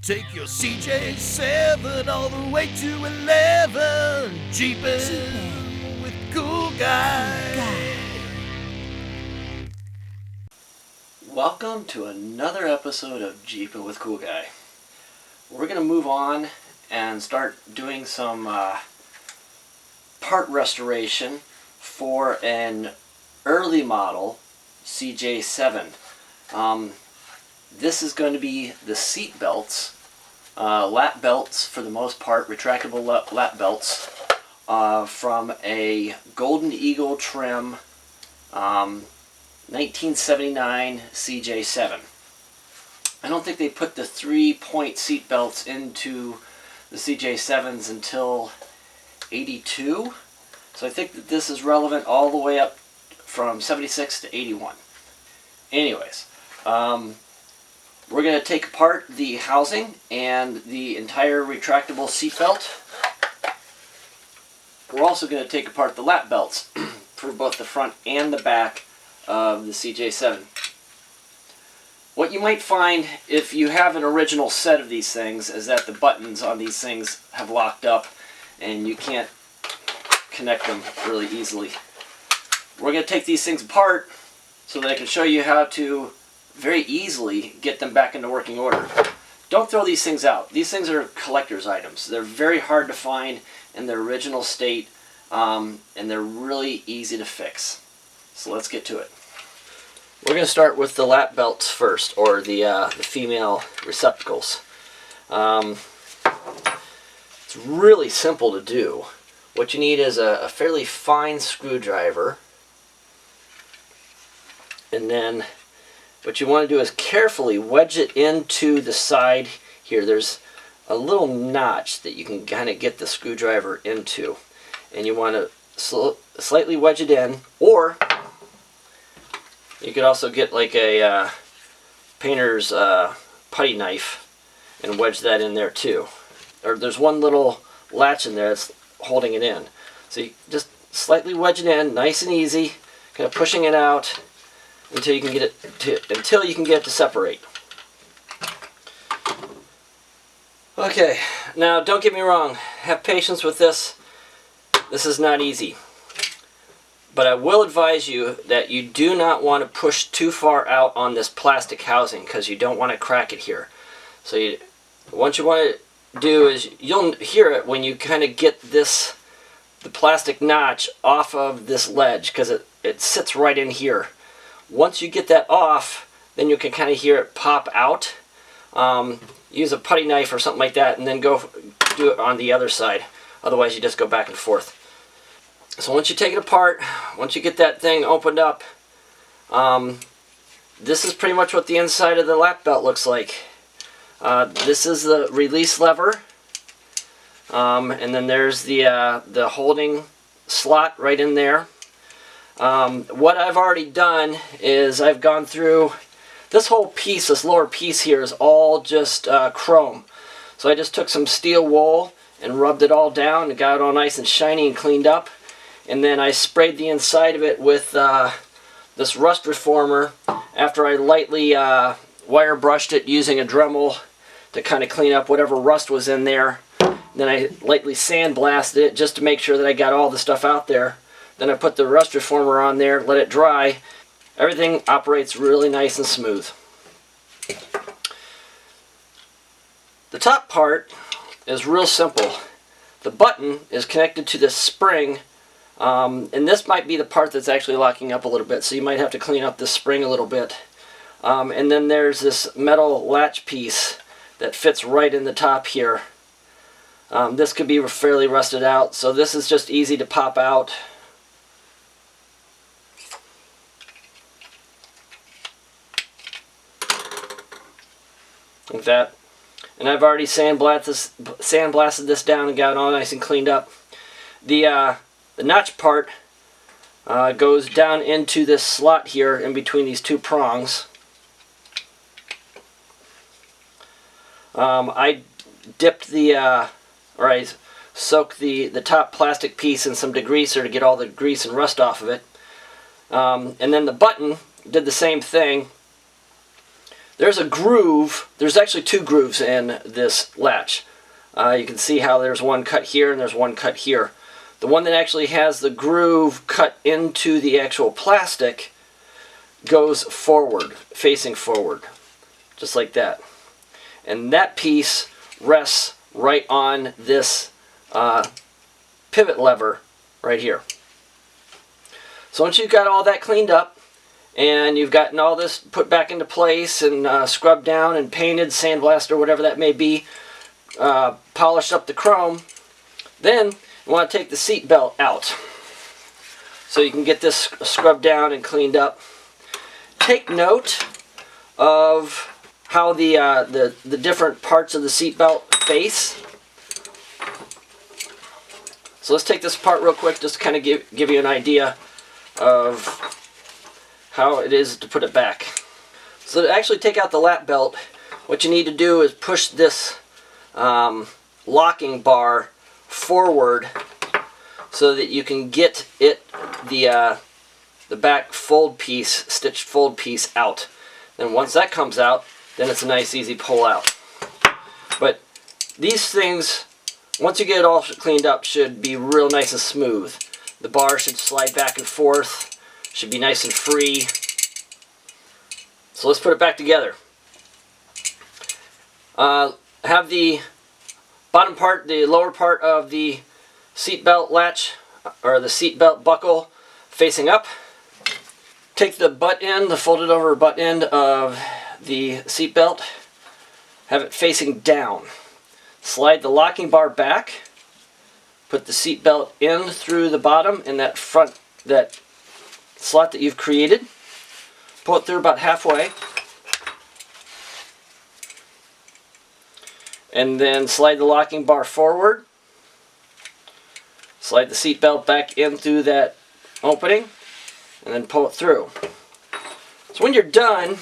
Take your CJ7 all the way to 11. Jeepin' with Cool Guy. Welcome to another episode of Jeepin' with Cool Guy. We're going to move on and start doing some part restoration for an early model CJ7. This is going to be the seat belts, lap belts for the most part, retractable lap belts from a Golden Eagle trim 1979 CJ7. I don't think they put the 3-point seat belts into the CJ7s until 82, so I think that this is relevant all the way up from 76 to 81. Anyways, we're going to take apart the housing and the entire retractable seat belt. We're also going to take apart the lap belts for both the front and the back of the CJ7. What you might find if you have an original set of these things is that the buttons on these things have locked up and you can't connect them really easily. We're going to take these things apart so that I can show you how to very easily get them back into working order. Don't throw these things out. These things are collector's items. They're very hard to find in their original state, and they're really easy to fix. So let's get to it. We're going to start with the lap belts first, or the female receptacles. It's really simple to do. What you need is a fairly fine screwdriver, and then what you want to do is carefully wedge it into the side here. There's a little notch that you can kind of get the screwdriver into, and you want to slightly wedge it in, or you could also get like a painter's putty knife and wedge that in there too. Or there's one little latch in there that's holding it in. So you just slightly wedge it in, nice and easy, kind of pushing it out until you can get it to separate. Okay, now don't get me wrong, have patience with this. This is not easy. But I will advise you that you do not want to push too far out on this plastic housing because you don't want to crack it here. So what you want to do is, you'll hear it when you kind of get the plastic notch off of this ledge, because it sits right in here. Once you get that off, then you can kind of hear it pop out. Use a putty knife or something like that, and then go do it on the other side. Otherwise you just go back and forth. So once you take it apart, once you get that thing opened up, this is pretty much what the inside of the lap belt looks like. This is the release lever, and then there's the holding slot right in there. What I've already done is I've gone through this whole piece. This lower piece here is all just chrome. So I just took some steel wool and rubbed it all down and got it all nice and shiny and cleaned up. And then I sprayed the inside of it with this rust reformer after I lightly wire brushed it using a Dremel to kind of clean up whatever rust was in there. Then I lightly sandblasted it just to make sure that I got all the stuff out there. Then I put the rust reformer on there, let it dry. Everything operates really nice and smooth. The top part is real simple. The button is connected to this spring, and this might be the part that's actually locking up a little bit, so you might have to clean up this spring a little bit. And then there's this metal latch piece that fits right in the top here. This could be fairly rusted out, so this is just easy to pop out. Like that. And I've already sandblasted this down and got it all nice and cleaned up. The notch part goes down into this slot here in between these two prongs. I dipped I soaked the top plastic piece in some degreaser to get all the grease and rust off of it. And then the button did the same thing. there's a groove. There's actually two grooves in this latch. You can see how there's one cut here and there's one cut here. The one that actually has the groove cut into the actual plastic goes forward, facing forward, just like that. And that piece rests right on this pivot lever right here. So once you've got all that cleaned up and you've gotten all this put back into place and scrubbed down and painted, sandblasted, or whatever that may be, polished up the chrome, then you want to take the seat belt out so you can get this scrubbed down and cleaned up. Take note of how the different parts of the seat belt face. So let's take this apart real quick, just to kind of give you an idea of how it is to put it back. So to actually take out the lap belt, what you need to do is push this locking bar forward so that you can get the back fold piece, stitched fold piece out. Then once that comes out, then it's a nice easy pull out. But these things, once you get it all cleaned up, should be real nice and smooth. The bar should slide back and forth, should be nice and free. So let's put it back together. Have the bottom part, the lower part of the seatbelt latch, or the seatbelt buckle, facing up. Take the butt end, the folded over butt end of the seatbelt, have it facing down. Slide the locking bar back, put the seatbelt in through the bottom in that front, that slot that you've created. Pull it through about halfway. And then slide the locking bar forward. Slide the seatbelt back in through that opening, and then pull it through. So when you're done,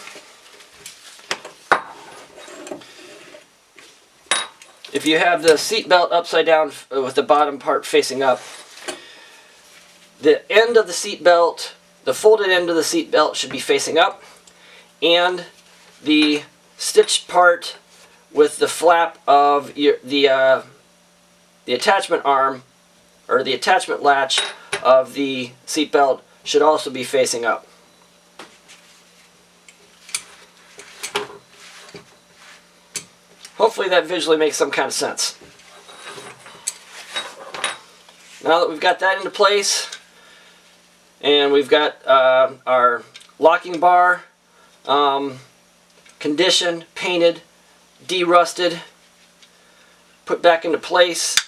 if you have the seatbelt upside down with the bottom part facing up, the end of the seatbelt, the folded end of the seatbelt should be facing up, and the stitched part with the flap of the attachment arm, or the attachment latch of the seatbelt, should also be facing up. Hopefully that visually makes some kind of sense. Now that we've got that into place, and we've got our locking bar conditioned, painted, de-rusted, put back into place,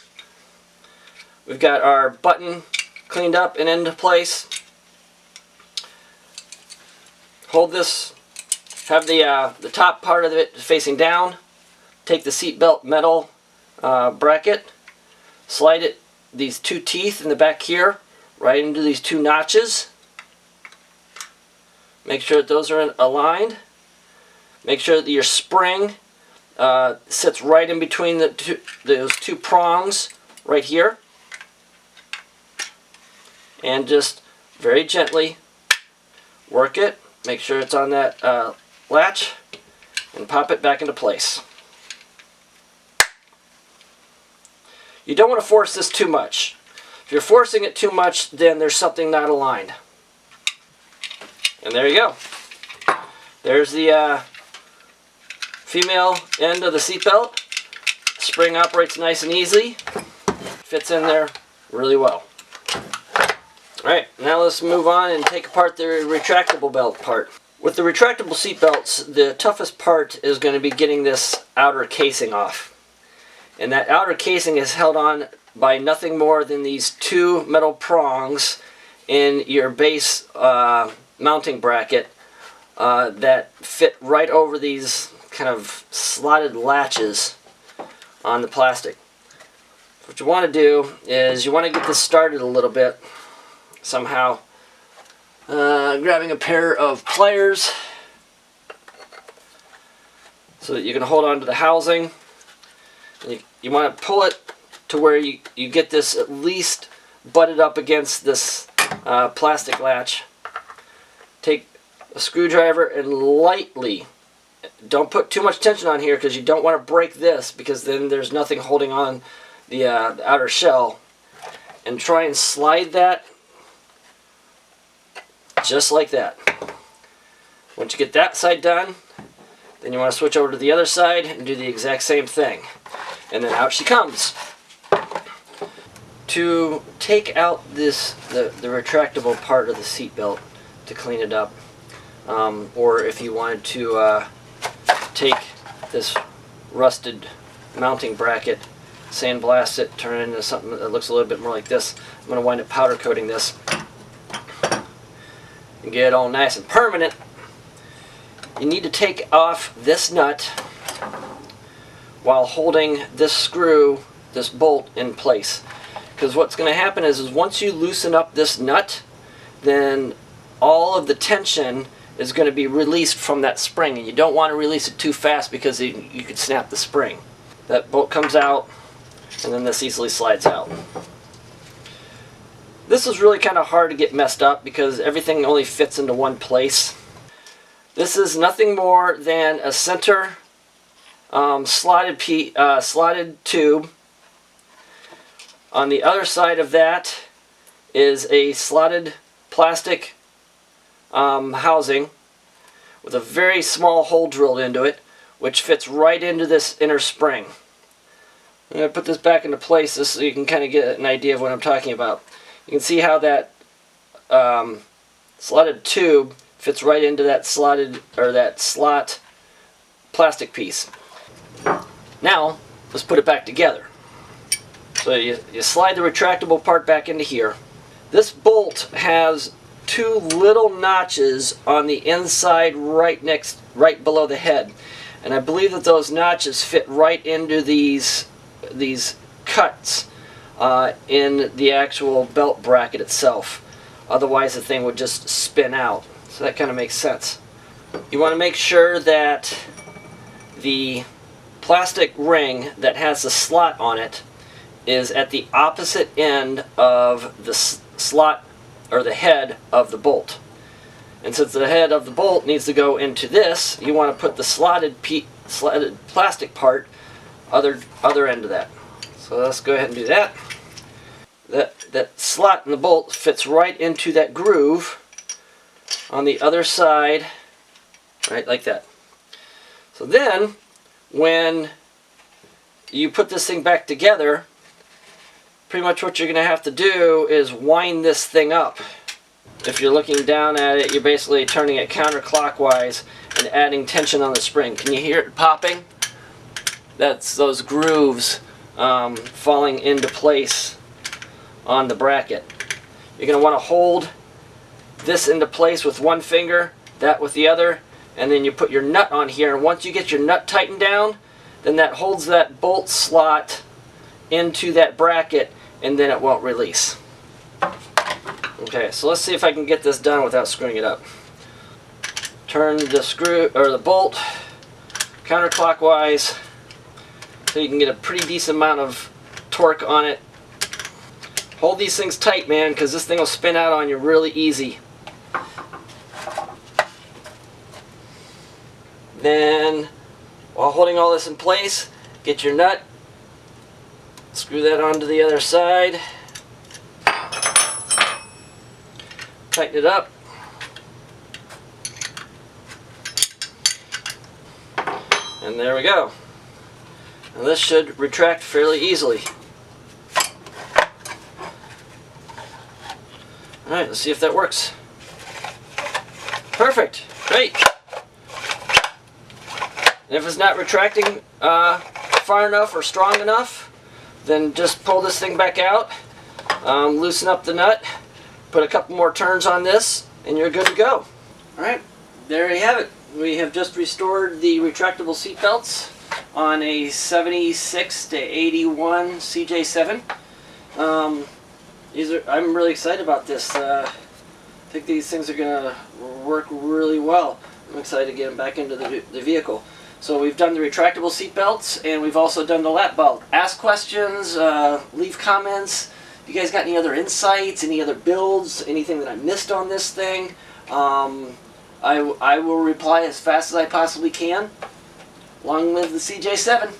we've got our button cleaned up and into place. Hold this, have the top part of it facing down. Take the seatbelt metal bracket, slide it, these two teeth in the back here, right into these two notches. Make sure that those are aligned. Make sure that your spring sits right in between those two prongs right here. And just very gently work it. Make sure it's on that latch, and pop it back into place. You don't want to force this too much. If you're forcing it too much, then there's something not aligned. And there you go. There's the female end of the seatbelt. Spring operates nice and easy. Fits in there really well. Alright, now let's move on and take apart the retractable belt part. With the retractable seat belts, the toughest part is going to be getting this outer casing off. And that outer casing is held on by nothing more than these two metal prongs in your base mounting bracket that fit right over these kind of slotted latches on the plastic. What you want to do is you want to get this started a little bit somehow. Grabbing a pair of pliers so that you can hold on to the housing. You want to pull it to where you get this at least butted up against this plastic latch. Take a screwdriver and lightly, don't put too much tension on here because you don't want to break this, because then there's nothing holding on the outer shell. And try and slide that just like that. Once you get that side done, then you want to switch over to the other side and do the exact same thing. And then out she comes. To take out the retractable part of the seat belt to clean it up, or if you wanted to take this rusted mounting bracket, sandblast it, turn it into something that looks a little bit more like this. I'm going to wind up powder coating this and get it all nice and permanent. You need to take off this nut while holding this screw, this bolt in place. Because what's going to happen is once you loosen up this nut, then all of the tension is going to be released from that spring, and you don't want to release it too fast because you could snap the spring. That bolt comes out, and then this easily slides out. This is really kind of hard to get messed up because everything only fits into one place. This is nothing more than a center slotted tube. On the other side of that is a slotted plastic housing with a very small hole drilled into it, which fits right into this inner spring. I'm going to put this back into place so you can kind of get an idea of what I'm talking about. You can see how that slotted tube fits right into that slot plastic piece. Now let's put it back together. So you slide the retractable part back into here. This bolt has two little notches on the inside right below the head, and I believe that those notches fit right into these cuts in the actual belt bracket itself. Otherwise the thing would just spin out. So that kind of makes sense. You want to make sure that the plastic ring that has the slot on it is at the opposite end of the slot or the head of the bolt. And since the head of the bolt needs to go into this, you want to put the slotted plastic part other end of that. So let's go ahead and do that. That slot in the bolt fits right into that groove on the other side, right like that. So then when you put this thing back together, pretty much what you're going to have to do is wind this thing up. If you're looking down at it, you're basically turning it counterclockwise and adding tension on the spring. Can you hear it popping? That's those grooves falling into place on the bracket. You're going to want to hold this into place with one finger, that with the other, and then you put your nut on here, and once you get your nut tightened down, then that holds that bolt slot into that bracket, and then it won't release. Okay, so let's see if I can get this done without screwing it up. Turn the screw or the bolt counterclockwise so you can get a pretty decent amount of torque on it. Hold these things tight, man, because this thing will spin out on you really easy. Then, while holding all this in place, get your nut, screw that onto the other side, tighten it up, and there we go. And this should retract fairly easily. Alright, let's see if that works. Perfect! Great! And if it's not retracting far enough or strong enough, then just pull this thing back out, loosen up the nut, put a couple more turns on this, and you're good to go. Alright, there you have it. We have just restored the retractable seat belts on a 76 to 81 CJ7. I'm really excited about this. I think these things are going to work really well. I'm excited to get them back into the vehicle. So we've done the retractable seat belts, and we've also done the lap belt. Ask questions, leave comments. If you guys got any other insights, any other builds, anything that I missed on this thing, I will reply as fast as I possibly can. Long live the CJ7.